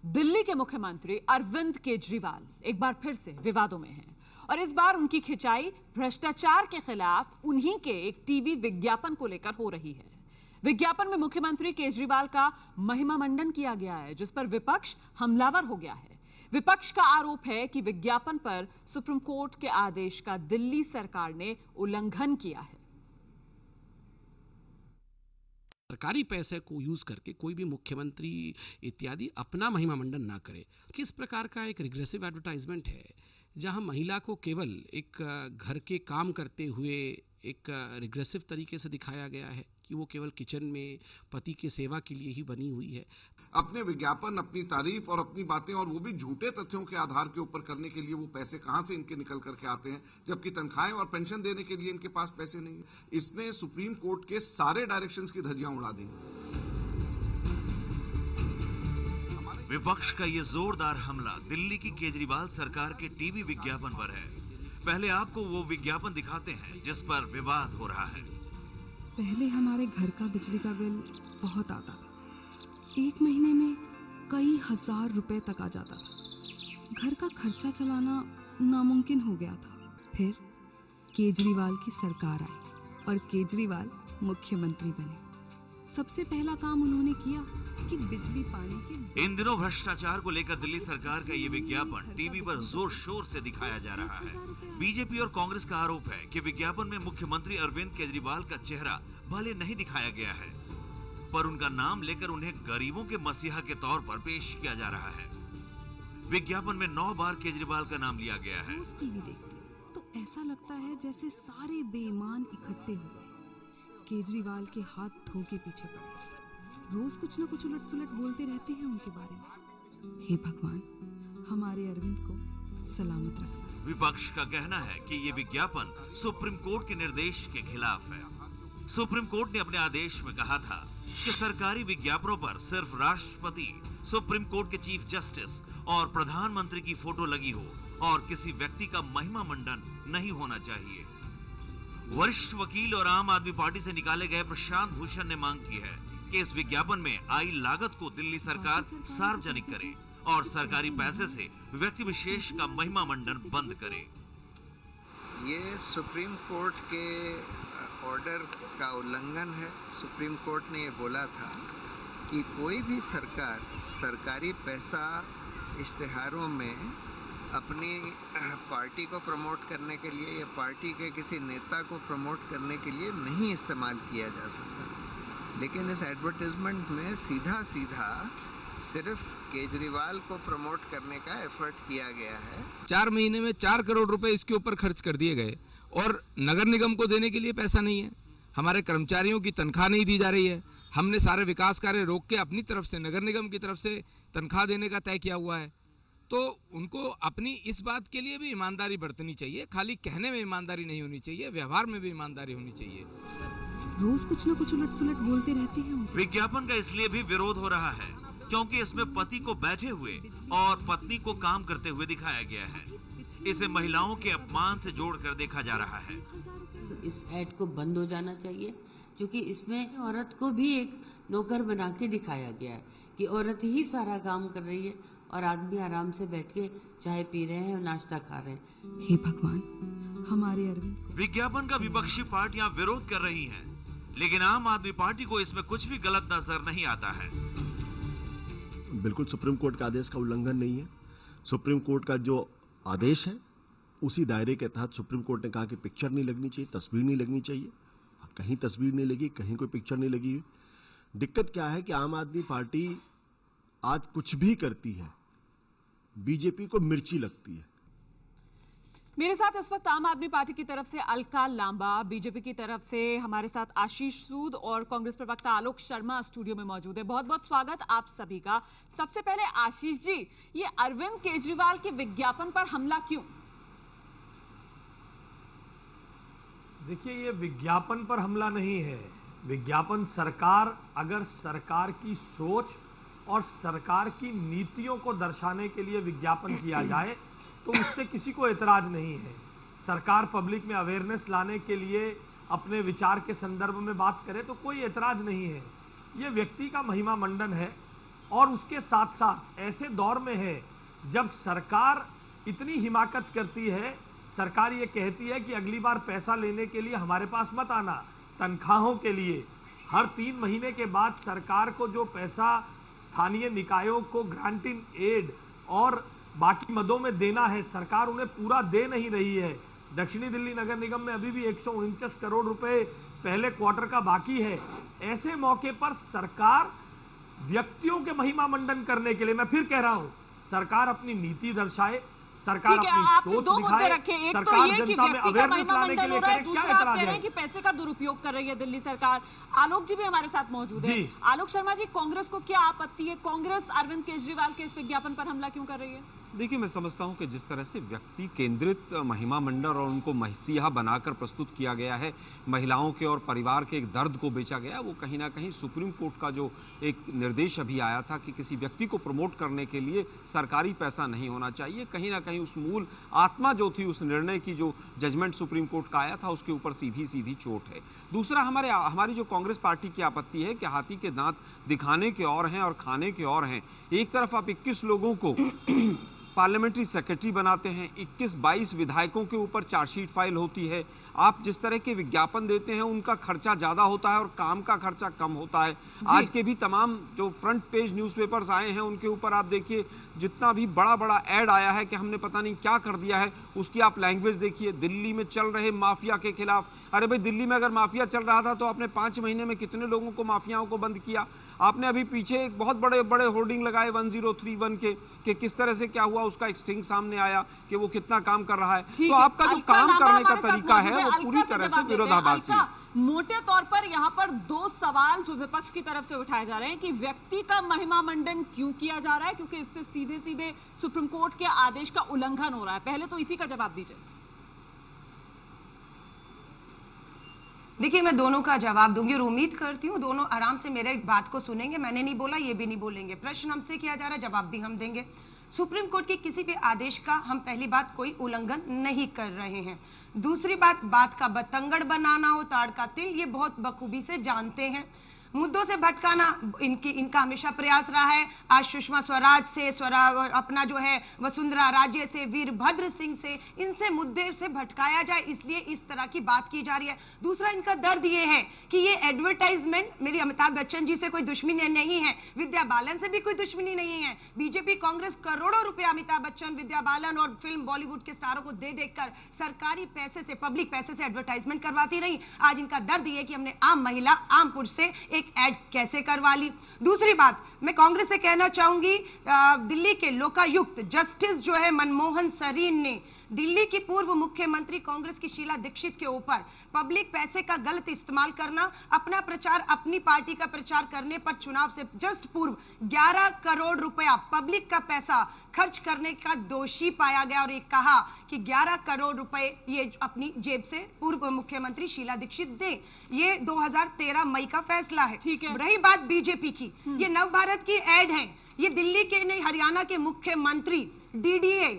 दिल्ली के मुख्यमंत्री अरविंद केजरीवाल एक बार फिर से विवादों में हैं और इस बार उनकी खिंचाई भ्रष्टाचार के खिलाफ उन्हीं के एक टीवी विज्ञापन को लेकर हो रही है। विज्ञापन में मुख्यमंत्री केजरीवाल का महिमा मंडन किया गया है, जिस पर विपक्ष हमलावर हो गया है। विपक्ष का आरोप है कि विज्ञापन पर सुप्रीम कोर्ट के आदेश का दिल्ली सरकार ने उल्लंघन किया है। सरकारी पैसे को यूज करके कोई भी मुख्यमंत्री इत्यादि अपना महिमा मंडन ना करे। किस प्रकार का एक रिग्रेसिव एडवर्टाइजमेंट है, जहां महिला को केवल एक घर के काम करते हुए एक रिग्रेसिव तरीके से दिखाया गया है कि वो केवल किचन में पति की सेवा के लिए ही बनी हुई है। अपने विज्ञापन, अपनी तारीफ और अपनी बातें, और वो भी झूठे तथ्यों के आधार के ऊपर करने के लिए वो पैसे कहां से इनके निकल करके आते हैं, जबकि तनख्वाहें और पेंशन देने के लिए इनके पास पैसे नहीं है। इसने सुप्रीम कोर्ट के सारे डायरेक्शंस की धज्जियां उड़ा दी। विपक्ष का ये जोरदार हमला दिल्ली की केजरीवाल सरकार के टीवी विज्ञापन पर है। पहले आपको वो विज्ञापन दिखाते हैं जिस पर विवाद हो रहा है। पहले हमारे घर का बिजली का बिल बहुत आता था। एक महीने में कई हजार रुपए तक आ जाता था। घर का खर्चा चलाना नामुमकिन हो गया था। फिर केजरीवाल की सरकार आई और केजरीवाल मुख्यमंत्री बने। सबसे पहला काम उन्होंने किया कि बिजली पानी के इन दिनों भ्रष्टाचार को लेकर दिल्ली सरकार का ये विज्ञापन टीवी पर जोर शोर से दिखाया जा रहा है। बीजेपी और कांग्रेस का आरोप है कि विज्ञापन में मुख्यमंत्री अरविंद केजरीवाल का चेहरा भले नहीं दिखाया गया है, पर उनका नाम लेकर उन्हें गरीबों के मसीहा के तौर पर पेश किया जा रहा है। विज्ञापन में 9 बार केजरीवाल का नाम लिया गया है। रोज टीवी देखते तो ऐसा लगता है जैसे सारे बेईमान इकट्ठे हुए केजरीवाल के हाथ धो के पीछे पड़े। रोज कुछ न कुछ उलट सुलट बोलते रहते हैं उनके बारे में। हे भगवान, हमारे अरविंद को सलामत रखना। विपक्ष का कहना है कि ये विज्ञापन सुप्रीम कोर्ट के निर्देश के खिलाफ है। सुप्रीम कोर्ट ने अपने आदेश में कहा था कि सरकारी विज्ञापनों पर सिर्फ राष्ट्रपति, सुप्रीम कोर्ट के चीफ जस्टिस और प्रधानमंत्री की फोटो लगी हो और किसी व्यक्ति का महिमा मंडन नहीं होना चाहिए। वरिष्ठ वकील और आम आदमी पार्टी से निकाले गए प्रशांत भूषण ने मांग की है कि इस विज्ञापन में आई लागत को दिल्ली सरकार सार्वजनिक करे और सरकारी पैसे से व्यक्ति विशेष का महिमा मंडन बंद करे। ये सुप्रीम कोर्ट के ऑर्डर का उल्लंघन है। सुप्रीम कोर्ट ने ये बोला था कि कोई भी सरकार सरकारी पैसा इश्तिहारों में अपनी पार्टी को प्रमोट करने के लिए या पार्टी के किसी नेता को प्रमोट करने के लिए नहीं इस्तेमाल किया जा सकता। लेकिन इस एडवर्टाइजमेंट में सीधा सीधा सिर्फ केजरीवाल को प्रमोट करने का एफर्ट किया गया है। 4 महीने में 4 करोड़ रुपए इसके ऊपर खर्च कर दिए गए और नगर निगम को देने के लिए पैसा नहीं है। हमारे कर्मचारियों की तनख्वाह नहीं दी जा रही है। हमने सारे विकास कार्य रोक के अपनी तरफ से, नगर निगम की तरफ से तनख्वाह देने का तय किया हुआ है। तो उनको अपनी इस बात के लिए भी ईमानदारी बरतनी चाहिए। खाली कहने में ईमानदारी नहीं होनी चाहिए, व्यवहार में भी ईमानदारी होनी चाहिए। रोज कुछ न कुछ उलट सुलट बोलते रहते हैं। विज्ञापन का इसलिए भी विरोध हो रहा है क्योंकि इसमें पति को बैठे हुए और पत्नी को काम करते हुए दिखाया गया है। इसे महिलाओं के अपमान से जोड़कर देखा जा रहा है। इस ऐड को बंद हो जाना चाहिए, क्योंकि इसमें औरत को भी एक नौकर बना के दिखाया गया है कि औरत ही सारा काम कर रही है और आदमी आराम से बैठ के चाय पी रहे हैं और नाश्ता खा रहे हैं। हे भगवान, हमारे अरविंद। विज्ञापन का विपक्षी पार्टियां विरोध कर रही हैं, लेकिन आम आदमी पार्टी को इसमें कुछ भी गलत नजर नहीं आता है। बिल्कुल सुप्रीम कोर्ट के आदेश का उल्लंघन नहीं है। सुप्रीम कोर्ट का जो आदेश है उसी दायरे के तहत सुप्रीम कोर्ट ने कहा कि पिक्चर नहीं लगनी चाहिए, तस्वीर नहीं लगनी चाहिए। कहीं तस्वीर नहीं लगी, कहीं कोई पिक्चर नहीं लगी हुई। दिक्कत क्या है कि आम आदमी पार्टी आज कुछ भी करती है, बीजेपी को मिर्ची लगती है। मेरे साथ इस वक्त आम आदमी पार्टी की तरफ से अलका लांबा, बीजेपी की तरफ से हमारे साथ आशीष सूद और कांग्रेस प्रवक्ता आलोक शर्मा स्टूडियो में मौजूद है। बहुत बहुत स्वागत आप सभी का। सबसे पहले आशीष जी, ये अरविंद केजरीवाल के विज्ञापन पर हमला क्यों? देखिए, ये विज्ञापन पर हमला नहीं है। विज्ञापन सरकार, अगर सरकार की सोच और सरकार की नीतियों को दर्शाने के लिए विज्ञापन किया जाए तो उससे किसी को एतराज नहीं है। सरकार पब्लिक में अवेयरनेस लाने के लिए अपने विचार के संदर्भ में बात करे तो कोई एतराज नहीं है। ये व्यक्ति का महिमा मंडन है और उसके साथ साथ ऐसे दौर में है जब सरकार इतनी हिमाकत करती है, सरकार ये कहती है कि अगली बार पैसा लेने के लिए हमारे पास मत आना, तनख्वाहों के लिए हर 3 महीने के बाद सरकार को जो पैसा स्थानीय निकायों को ग्रांटिंग एड और बाकी मदों में देना है, सरकार उन्हें पूरा दे नहीं रही है। दक्षिणी दिल्ली नगर निगम में अभी भी 149 करोड़ रुपए पहले क्वार्टर का बाकी है। ऐसे मौके पर सरकार व्यक्तियों के महिमा मंडन करने के लिए, मैं फिर कह रहा हूं, सरकार अपनी नीति दर्शाए, सरकार अपनी सोच दो मुद्दे दिखाए, रखे, एक तो सरकार ये कि जनता में व्यक्ति का अवेयरनेस महिमा लाने के मंडन हो लिए रहा है, करे, क्या दूसरा आप एतराज कह रहे है? हैं कि पैसे का दुरुपयोग कर रही है दिल्ली सरकार। आलोक जी भी हमारे साथ मौजूद है। जी। आलोक शर्मा जी, कांग्रेस को क्या आपत्ति है? कांग्रेस अरविंद केजरीवाल के इस विज्ञापन पर हमला क्यों कर रही है? देखिए, मैं समझता हूं कि जिस तरह से व्यक्ति केंद्रित महिमा मंडल और उनको मसीहा बनाकर प्रस्तुत किया गया है, महिलाओं के और परिवार के एक दर्द को बेचा गया, वो कहीं ना कहीं सुप्रीम कोर्ट का जो एक निर्देश अभी आया था कि किसी व्यक्ति को प्रमोट करने के लिए सरकारी पैसा नहीं होना चाहिए, कहीं ना कहीं उस मूल आत्मा जो थी उस निर्णय की, जो जजमेंट सुप्रीम कोर्ट का आया था, उसके ऊपर सीधी सीधी चोट है। दूसरा, हमारी जो कांग्रेस पार्टी की आपत्ति है कि हाथी के दांत दिखाने के और हैं और खाने के और हैं। एक तरफ आप 21 लोगों को पार्लियामेंट्री सेक्रेटरी बनाते हैं, 21-22 विधायकों के ऊपर चार्जशीट फाइल होती है, आप जिस तरह के विज्ञापन देते हैं उनका खर्चा ज्यादा होता है और काम का खर्चा कम होता है। आज के भी तमाम जो फ्रंट पेज न्यूज़पेपर्स आए हैं उनके ऊपर आप देखिए, जितना भी बड़ा बड़ा ऐड आया है कि हमने पता नहीं क्या कर दिया है, उसकी आप लैंग्वेज देखिए। दिल्ली में चल रहे माफिया के खिलाफ, अरे भाई, दिल्ली में अगर माफिया चल रहा था तो आपने 5 महीने में कितने लोगों को, माफियाओं को बंद किया? आपने अभी पीछे एक बहुत बड़े बड़े होर्डिंग लगाए 1031 के कि किस तरह से क्या हुआ, उसका एक्सटिंग सामने आया कि वो कितना काम कर रहा है। तो आपका जो काम करने का तरीका है वो पूरी तरह से विरोधाभासी है। मोटे तौर पर यहाँ पर 2 सवाल जो विपक्ष की तरफ से उठाए जा रहे हैं कि व्यक्ति का महिमा मंडन क्यों किया जा रहा है, क्योंकि इससे सीधे सीधे सुप्रीम कोर्ट के आदेश का उल्लंघन हो रहा है। पहले तो इसी का जवाब दीजिए। देखिए, मैं दोनों का जवाब दूंगी और उम्मीद करती हूँ दोनों आराम से मेरे बात को सुनेंगे। मैंने नहीं बोला, ये भी नहीं बोलेंगे। प्रश्न हमसे किया जा रहा है, जवाब भी हम देंगे। सुप्रीम कोर्ट के किसी भी आदेश का हम पहली बात कोई उल्लंघन नहीं कर रहे हैं। दूसरी बात का बतंगड़ बनाना हो, ताड़ का तिल, ये बहुत बखूबी से जानते हैं। मुद्दों से भटकाना इनका हमेशा प्रयास रहा है। आज सुषमा स्वराज से, अपना जो है वसुंधरा राजे से, वीरभद्र सिंह से, इनसे मुद्दे से भटकाया जाए, इसलिए इस तरह की बात की जा रही है। दूसरा, इनका दर्द ये है कि ये एडवर्टाइजमेंट, मेरी अमिताभ बच्चन जी से कोई दुश्मनी नहीं है, विद्या बालन से भी कोई दुश्मनी नहीं है। बीजेपी कांग्रेस करोड़ों रुपया अमिताभ बच्चन, विद्या बालन और फिल्म बॉलीवुड के स्टारों को दे देकर सरकारी पैसे से, पब्लिक पैसे से एडवर्टाइजमेंट करवाती रही। आज इनका दर्द ये कि हमने आम महिला, आम पुरुष से एक ऐड कैसे करवा ली। दूसरी बात, मैं कांग्रेस से कहना चाहूंगी, दिल्ली के लोकायुक्त जस्टिस जो है मनमोहन सरीन ने दिल्ली की पूर्व मुख्यमंत्री कांग्रेस की शीला दीक्षित के ऊपर पब्लिक पैसे का गलत इस्तेमाल करना, अपना प्रचार, अपनी पार्टी का प्रचार करने पर चुनाव से जस्ट पूर्व 11 करोड़ रुपया पब्लिक का पैसा खर्च करने का दोषी पाया गया और एक कहा कि 11 करोड़ रुपए ये अपनी जेब से पूर्व मुख्यमंत्री शीला दीक्षित दें। ये 2013 मई का फैसला है। रही बात बीजेपी की, ये नवभारत की एड है। ये दिल्ली के नहीं, हरियाणा के मुख्यमंत्री डीडीए,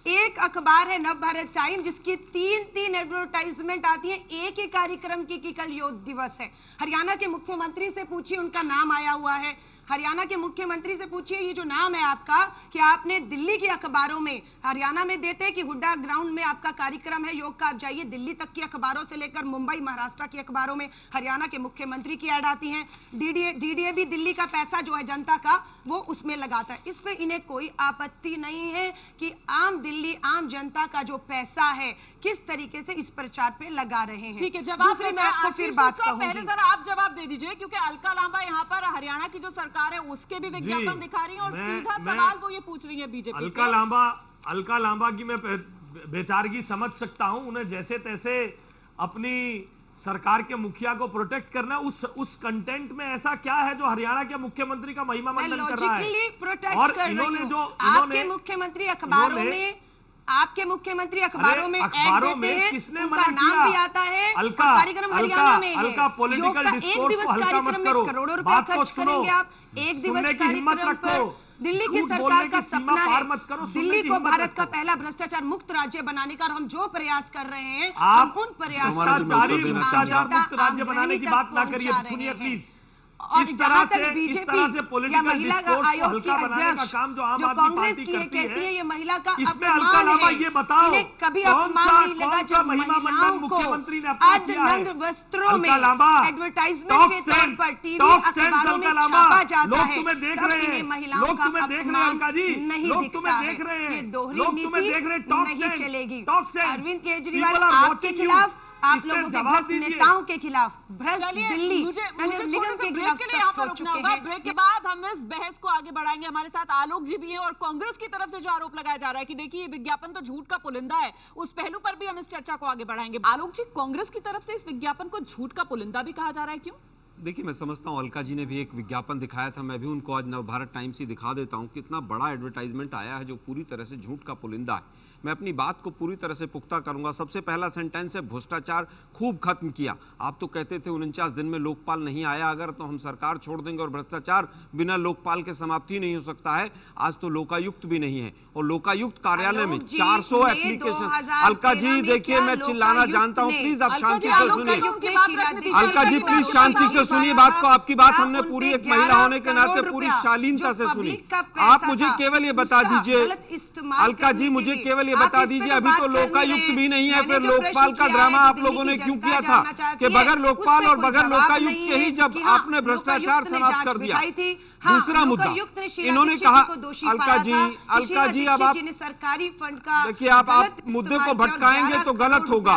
एक अखबार है नवभारत टाइम जिसकी 3 एडवर्टाइजमेंट आती है एक ही कार्यक्रम की कि कल योग दिवस है। हरियाणा के मुख्यमंत्री से पूछिए, उनका नाम आया हुआ है। हरियाणा के मुख्यमंत्री से पूछिए, ये जो नाम है आपका, कि आपने दिल्ली के अखबारों में, हरियाणा में देते कि हुड्डा ग्राउंड में आपका कार्यक्रम है योग का, आप जाइए दिल्ली तक की अखबारों से लेकर मुंबई, महाराष्ट्र की अखबारों में हरियाणा के मुख्यमंत्री की ऐड आती है। डीडीए भी दिल्ली का पैसा जो है जनता का, वो उसमें लगाता है। इस पे इन्हें कोई आपत्ति नहीं है कि आम दिल्ली, आम जनता का जो पैसा है किस तरीके से इस प्रचार पे लगा रहे हैं। ठीक है, जवाब मैं आपको फिर बात कहूंगी। पहले जरा आप जवाब दे दीजिए, क्योंकि अलका लांबा यहाँ पर हरियाणा की जो सरकार है उसके भी विज्ञापन दिखा रही है और सीधा सवाल वो ये पूछ रही है बीजेपी से। अलका लांबा की मैं बेचारगी समझ सकता हूं, उन्हें जैसे तैसे अपनी सरकार के मुखिया को प्रोटेक्ट करना, उस कंटेंट में ऐसा क्या है जो हरियाणा के मुख्यमंत्री का महिमा मंडन कर रहा है? और इन्होंने जो आपके मुख्यमंत्री अखबारों में, आपके मुख्यमंत्री अखबारों में अखबारों में किसने मना नाम भी आता है। कार्यक्रम हरियाणा में हल्का पॉलिटिकल डिस्कोर्स को हल्का मत करो, करोड़ों रुपए खर्च करेंगे आप एक दिवस की हिम्मत रखो। दिल्ली की सरकार का सपना है दिल्ली को भारत का पहला भ्रष्टाचार मुक्त राज्य बनाने का, और हम जो प्रयास कर रहे हैं आप उन प्रयासों मुक्त राज्य बनाने की बात ना करिए, सुनिए प्लीज। और जहां तक बीजेपी या महिला आयोग की अध्यक्ष काम जो आम आदमी कांग्रेस पार्टी की करती कहती है ये महिला का इसमें अलका लांबा ये बताओ कभी अपमान नहीं लगा जब महिलाओं को अर्धनग्न वस्त्रों में एडवर्टाइजमेंट के तौर पर टीवी अखबारों में छापा जाता है। तुम्हें देख रहे हैं, महिलाओं का अपमान नहीं दिखता है। ये दोहरी नीति नहीं चलेगी। अरविंद केजरीवाल आपके खिलाफ, आप लोगों के भ्रष्ट नेताओं के खिलाफ, भ्रष्ट दिल्ली मुझे छोटे से ब्रेक के लिए यहाँ पर रुकना होगा। ब्रेक के बाद हम इस बहस को आगे बढ़ाएंगे। हमारे साथ आलोक जी भी हैं और कांग्रेस की तरफ से जो आरोप लगाया जा रहा है कि देखिए ये विज्ञापन तो झूठ का पुलिंदा है, उस पहलू पर भी हम इस चर्चा को आगे बढ़ाएंगे। आलोक जी, कांग्रेस की तरफ से इस विज्ञापन को झूठ का पुलिंदा भी कहा जा रहा है, क्यों? देखिए, मैं समझता हूँ अलका जी ने भी एक विज्ञापन दिखाया था, मैं भी उनको आज नवभारत टाइम्स ही दिखा देता हूँ। कितना बड़ा एडवर्टाइजमेंट आया है जो पूरी तरह से झूठ का पुलिंदा है। मैं अपनी बात को पूरी तरह से पुख्ता करूंगा। सबसे पहला सेंटेंस है भ्रष्टाचार खूब खत्म किया। आप तो कहते थे 49 दिन में लोकपाल नहीं आया अगर तो हम सरकार छोड़ देंगे और भ्रष्टाचार बिना लोकपाल के समाप्ति नहीं हो सकता है। आज तो लोकायुक्त भी नहीं है और लोकायुक्त कार्यालय में 400 एप्लीकेशन। अलका जी देखिए, मैं चिल्लाना जानता हूँ, प्लीज आप शांति से सुनिए। अलका जी प्लीज शांति से सुनिए बात को। आपकी बात हमने पूरी एक महिला होने के नाते पूरी शालीनता से सुनी। आप मुझे केवल ये बता दीजिए, अलका जी मुझे केवल बता दीजिए, अभी तो लोकायुक्त भी नहीं है, फिर लोकपाल का ड्रामा आप लोगों ने क्यों किया था कि बगैर लोकपाल और बगैर लोकायुक्त के ही जब आपने भ्रष्टाचार समाप्त कर दिया। दूसरा मुद्दा इन्होंने कहा, अलका जी अब आप सरकारी फंड का देखिए, आप मुद्दे को भटकाएंगे तो गलत होगा।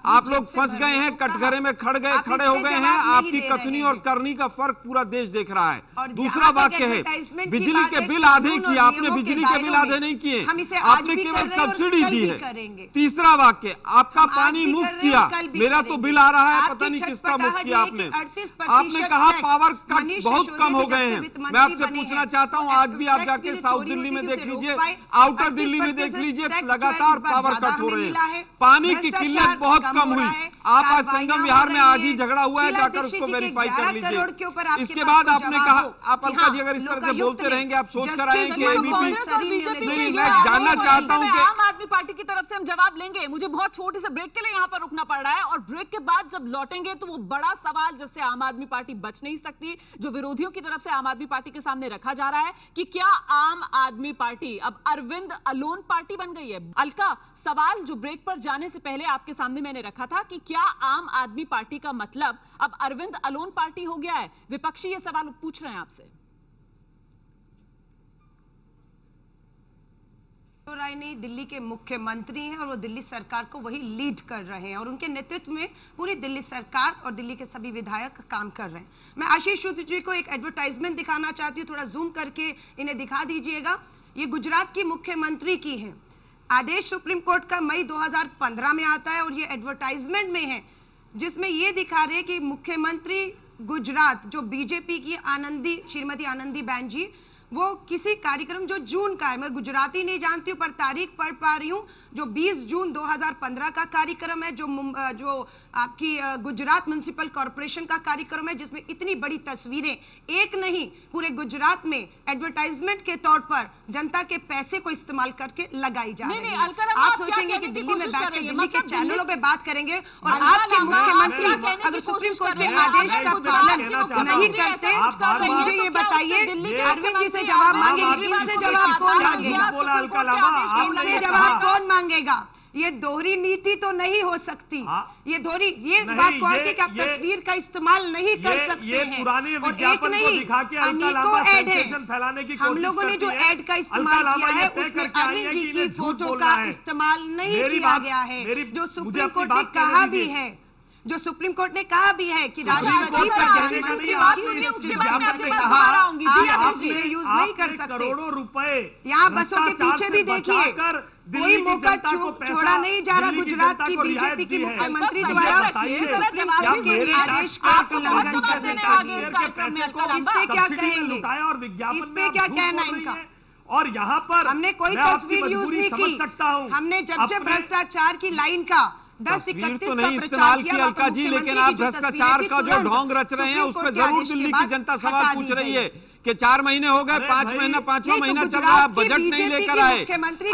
आप लोग फंस गए हैं, कटघरे में खड़े हो गए हैं। आपकी कथनी और करनी का फर्क पूरा देश देख रहा है। दूसरा वाक्य है बिजली के बिल आधे किए, आपने बिजली के बिल आधे नहीं किए, आपने केवल सब्सिडी दी है। तीसरा वाक्य, आपका पानी मुफ्त किया, मेरा तो बिल आ रहा है, पता नहीं किसका मुफ्त किया आपने कहा पावर कट बहुत कम हो गए हैं। मैं आपसे पूछना चाहता हूं, आज भी आप जाके साउथ दिल्ली में देख लीजिए, आउटर दिल्ली में देख लीजिए, लगातार पावर कट हो रहे हैं। पानी की किल्लत बहुत कम हुई। आप आज संगम विहार में आज ही झगड़ा हुआ है, जाकर उसको वेरीफाई कर लीजिए। इसके बाद आपने कहा, आप अलका जी अगर इस तरह से बोलते रहेंगे आप सोच कर आए कि एबीपी नहीं। मैं जानना चाहता हूं कि आम आदमी पार्टी की तरफ से हम जवाब लेंगे। मुझे बहुत छोटे से ब्रेक के लिए यहाँ पर रुकना पड़ रहा है और ब्रेक के बाद जब लौटेंगे तो वो बड़ा सवाल जिससे आम आदमी पार्टी बच नहीं सकती, जो विरोधियों की तरफ से आम आदमी पार्टी के सामने रखा जा रहा है कि क्या आम आदमी पार्टी अब अरविंद अलोन पार्टी बन गई है। अलका, सवाल जो ब्रेक पर जाने से पहले आपके सामने मैंने रखा था कि क्या आम आदमी पार्टी का मतलब अब अरविंद अलोन पार्टी हो गया है। विपक्षी ये सवाल पूछ रहे हैं आपसे। राय ने दिल्ली के मुख्यमंत्री हैं और वो दिल्ली सरकार को वही लीड कर रहे हैं और उनके नेतृत्व में पूरी दिल्ली सरकार और दिल्ली के सभी विधायक काम कर रहे हैं। मैं आशीष सूद जी को एक एडवर्टाइजमेंट दिखाना चाहती हूँ, थोड़ा जूम करके इन्हें दिखा दीजिएगा। ये गुजरात की मुख्यमंत्री की है। आदेश सुप्रीम कोर्ट का मई 2015 में आता है और ये एडवर्टाइजमेंट में है जिसमें ये दिखा रहे कि मुख्यमंत्री गुजरात जो बीजेपी की श्रीमती आनंदी बेन जी, वो किसी कार्यक्रम जो जून का है, मैं गुजराती नहीं जानती हूँ पर तारीख पढ़ पा रही हूँ, जो 20 जून 2015 का कार्यक्रम है, जो आपकी गुजरात म्युनिसिपल कॉर्पोरेशन का कार्यक्रम है, जिसमें इतनी बड़ी तस्वीरें एक नहीं पूरे गुजरात में एडवर्टाइजमेंट के तौर पर जनता के पैसे को इस्तेमाल करके लगाई जा रही है। आप सोचेंगे कि दिल्ली में बैठकर दिल्ली के चैनलों पे बात करेंगे और आपके मुख्यमंत्री अगर सुप्रीम कोर्ट के आदेश का पालन नहीं करते तो मुझे ये बताइए अरविंद जी से जवाब मांगेंगे, इनसे जवाब कौन मांगेगा, इनसे जवाब कौन मांगेगा। ये दोहरी नीति तो नहीं हो सकती। ये बात कौन सी कि आप तस्वीर का इस्तेमाल नहीं कर सकते हैं। पुराने विज्ञापन को दिखा के अनेकों ऐड है, हम लोगों ने जो ऐड का इस्तेमाल किया है उसमें अरविंद जी की फोटो का इस्तेमाल नहीं किया गया है, जो सुप्रीम कोर्ट ने कहा भी है, जो सुप्रीम कोर्ट ने कहा भी है कि राष्ट्रपति यूज नहीं कर सकते। करोड़ों रुपए यहाँ बसों के पीछे भी देखिए, कोई मौका छोड़ा नहीं जा रहा गुजरात की बीजेपी की मुख्यमंत्री द्वारा आदेश का उल्लंघन करने का। इससे क्या कहेंगे, इससे क्या कहना इनका। और यहाँ पर हमने कोई तस्वीर यूज नहीं की, हमने जब भ्रष्टाचार की लाइन का तस्वीर तो नहीं इस्तेमाल की अलका जी, लेकिन आप भ्रष्टाचार का जो ढोंग रच रहे हैं उस पर जरूर दिल्ली की जनता सवाल पूछ रही है कि 4 महीने हो गए, 5 महीना 5वां महीना चल रहा है, बजट नहीं लेकर आए।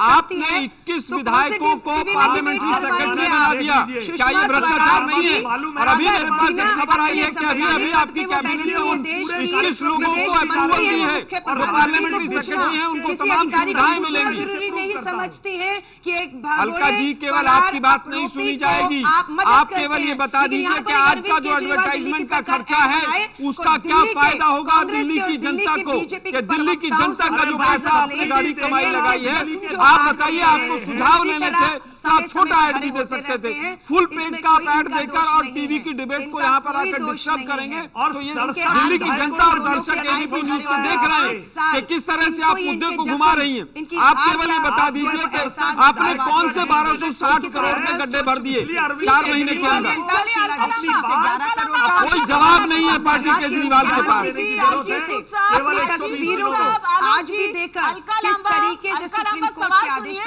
आपने 21 विधायकों को पार्लियामेंट्री सेक्रेटरी बना दिया, क्या ये भ्रष्टाचार नहीं है? और अभी मेरे पास एक खबर आई है कि अभी आपकी कैबिनेट ने उन 21 लोगों को अप्रूवल दी है, वो पार्लियामेंट्री सेक्रेटरी है, उनको तमाम सुविधाएं मिलेंगी। नहीं समझती है कि एक अलका जी, केवल आपकी बात नहीं सुनी जाएगी, आप केवल ये बता दीजिए कि आज का जो एडवर्टाइजमेंट का खर्चा है उसका क्या फायदा होगा दिल्ली की जनता को, कि दिल्ली की जनता का जो पैसा आपने गाड़ी कमाई लगाई है, आप बताइए, आपको सुझाव लेने थे तो आप छोटा ऐड भी दे सकते थे। फुल पेज का आप ऐड देकर और टीवी की डिबेट को यहाँ पर आकर डिस्टर्ब करेंगे, तो ये दिल्ली की जनता और दर्शक एबीपी न्यूज को देख रहे हैं कि किस तरह से आप मुद्दे को घुमा रही हैं। आप केवल ये बता दीजिए कि आपने कौन से 1260 करोड़ के गड्ढे भर दिए 4 महीने के अंदर? कोई जवाब नहीं है पार्टी केजरीवाल के पास। आज भी देखा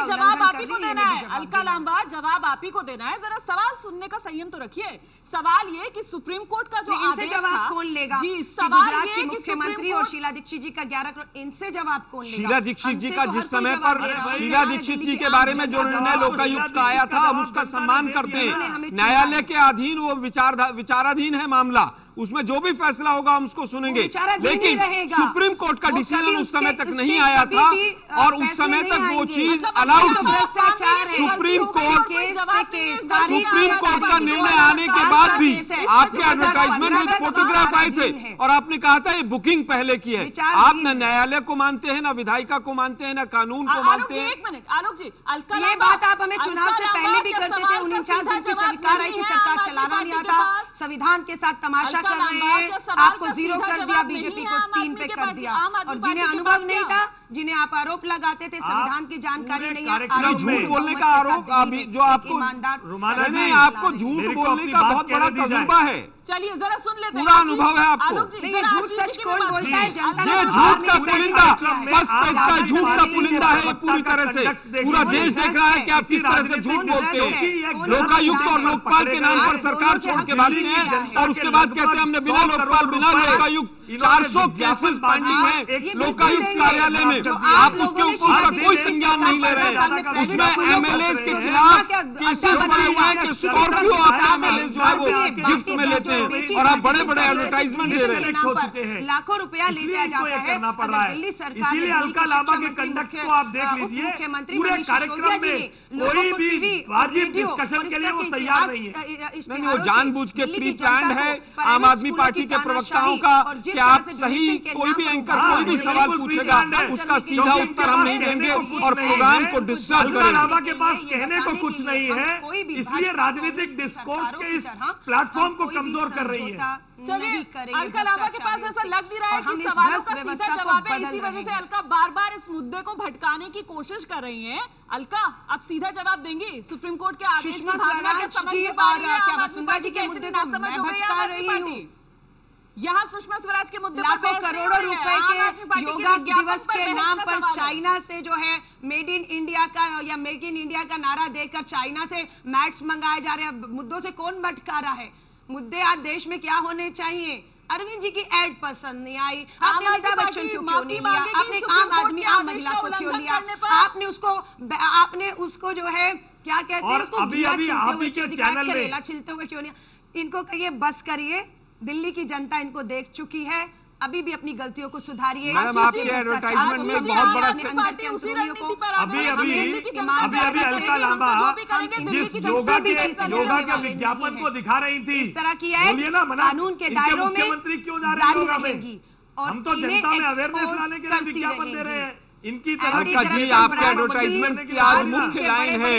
जवाब आप ही को देना है। अलका लांबा, जवाब आप ही को देना है। जरा सवाल सुनने का संयम तो रखिए। सवाल ये कि सुप्रीम कोर्ट का जो आदेश था, कौन लेगा? जी, सवाल ये कि मुख्यमंत्री और शीला दीक्षित जी का 11 करोड़, इनसे जवाब कौन लेगा? शीला दीक्षित जी का जिस समय पर शीला दीक्षित जी के बारे में जो निर्णय लोकायुक्त का आया था, हम उसका सम्मान करते हैं। न्यायालय के अधीन वो विचाराधीन है मामला, उसमें जो भी फैसला होगा हम उसको सुनेंगे, लेकिन सुप्रीम कोर्ट का डिसीजन उस समय तक नहीं आया था और उस समय तक वो चीज अलाउड थी। सुप्रीम कोर्ट का निर्णय आने के बाद भी आपके एडवर्टाइजमेंट में फोटोग्राफ आए थे और आपने कहा था ये बुकिंग पहले की है। आप न न्यायालय को मानते हैं, न विधायिका को मानते हैं, न कानून को मानते हैं। एक मिनट आलोक जी, ये बात आप हमें चुनाव से पहले भी करते थे। 49 दिन की सरकार आई थी, सरकार चलाना नहीं आता, संविधान के साथ तमाशा कर रहे हैं, आपको 0 कर दिया, बीजेपी को 3 पे कर दिया। और जिन्हें अनुभव नहीं था, जिन्हें आप आरोप लगाते थे संविधान की जानकारी नहीं है, झूठ बोलने का आरोप अभी जो आपको नहीं, आपको झूठ बोलने का बहुत बड़ा तजुर्बा है। चलिए जरा सुन लेते हैं, पूरा अनुभव है आपको। ये झूठ सच कौन बोलता है? ये झूठ का पुलिंदा, फर्स्ट पेज का झूठ का पुलिंदा है ये पूरी तरह से। पूरा देश देख रहा है कि आप किस तरह से झूठ बोलते हैं। लोकायुक्त और लोकपाल के नाम पर सरकार छोड़ के भागते हैं और उसके बाद कहते हैं हमने बिना लोकपाल बिना लोकायुक्त 400 केसेस पेंडिंग है लोकायुक्त कार्यालय में, आप उसके ऊपर कोई संज्ञान नहीं ले रहे हैं। उसमें एमएलए के खिलाफ केसेस बने हुए हैं कि स्कॉर्पियो आपके एमएलए जो है वो गिफ्ट में लेते हैं और आप बड़े बड़े एडवर्टाइजमेंट दे रहे हैं। लाखों रुपया ले लिया जाता है। दिल्ली सरकार इसीलिए अलका लांबा के कंडक्ट को आप देख लीजिए, पूरे कार्यक्रम में कोई भी वाजिब डिस्कशन के लिए वो तैयार नहीं है। नहीं, वो जानबूझ के प्री प्लान्ड है आम आदमी पार्टी के प्रवक्ताओं का कि आप सही कोई भी एंकर कोई भी सवाल पूछेगा उसका सीधा उत्तर हम नहीं देंगे और प्रोग्राम को डिस्टर्ब करेंगे। लांबा के पास कहने को कुछ नहीं है, इसलिए राजनीतिक डिस्कोर्स के इस प्लेटफॉर्म को कमजोर कर रही है। चलिए, अलका लांबा के पास ऐसा लग भी रहा है कि सवालों का सीधा जवाब है, इसी वजह से अलका बार बार इस मुद्दे को भटकाने की कोशिश कर रही हैं। अलका, आप सीधा जवाब देंगी? सुप्रीम कोर्ट के आदेश में भागना क्या समझ नहीं पा रही है? आम आदमी पार्टी के मुद्दे को समझ हो गई आम आदमी पार्टी। यहाँ सुषमा स्वराज के मुद्दे लाखों करोड़ों रुपए के योगा दिवस के नाम पर चाइना से जो है मेड इन इंडिया का या मेक इन इंडिया का नारा देकर चाइना से मैट्स मंगाए जा रहे हैं। मुद्दों से कौन भटका रहा है? मुद्दे आज देश में क्या होने चाहिए? अरविंद जी की एड पसंद नहीं आई, आपने अमिताभ बच्चन को क्यों नहीं लिया? आपने आम आदमी आम महिला को क्यों लिया? आपने उसको जो है क्या कहते हैं उसको करेला छिलते हुए क्यों नहीं? इनको कहिए बस करिए, दिल्ली की जनता इनको देख चुकी है, अभी भी अपनी गलतियों को सुधारिए। मैडम, आपके एडवर्टाइजमेंट में बहुत बड़ा अभी अलका लांबा जिस योगा के विज्ञापन को दिखा रही थी, इस तरह की है कानून के दायरों में मुख्यमंत्री क्यों जा रहे हैं रहेगी और हम तो जनता में अवेयरनेस लाने के लिए विज्ञापन दे रहे हैं। इनकी अलका जी, आपके एडवर्टाइजमेंट की आज मुख्य लाइन है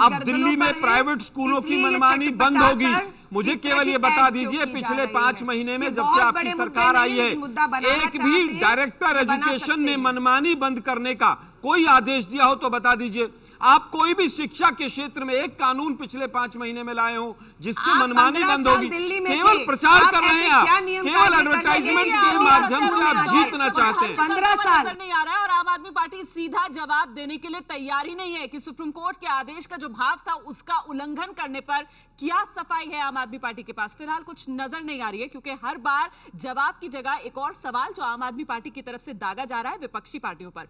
अब दिल्ली में प्राइवेट स्कूलों की मनमानी बंद होगी। मुझे केवल ये बता दीजिए, पिछले 5 महीने में जब से आपकी सरकार आई है, एक भी डायरेक्टर एजुकेशन ने मनमानी बंद करने का कोई आदेश दिया हो तो बता दीजिए। आप कोई भी शिक्षा के क्षेत्र में एक कानून पिछले 5 महीने में लाए हो जिससे मनमानी बंद होगी? केवल प्रचार कर रहे हैं आप, केवल एडवर्टाइजमेंट के माध्यम से आप जीतना चाहते हैं। 15 साल नहीं आ रहा है और आम आदमी पार्टी सीधा जवाब देने के लिए तैयार ही नहीं है कि सुप्रीम कोर्ट के आदेश का जो भाव था उसका उल्लंघन करने पर क्या सफाई है आम आदमी पार्टी के पास। फिलहाल कुछ नजर नहीं आ रही है, क्योंकि हर बार जवाब की जगह एक और सवाल जो आम आदमी पार्टी की तरफ से दागा जा रहा है विपक्षी पार्टियों पर।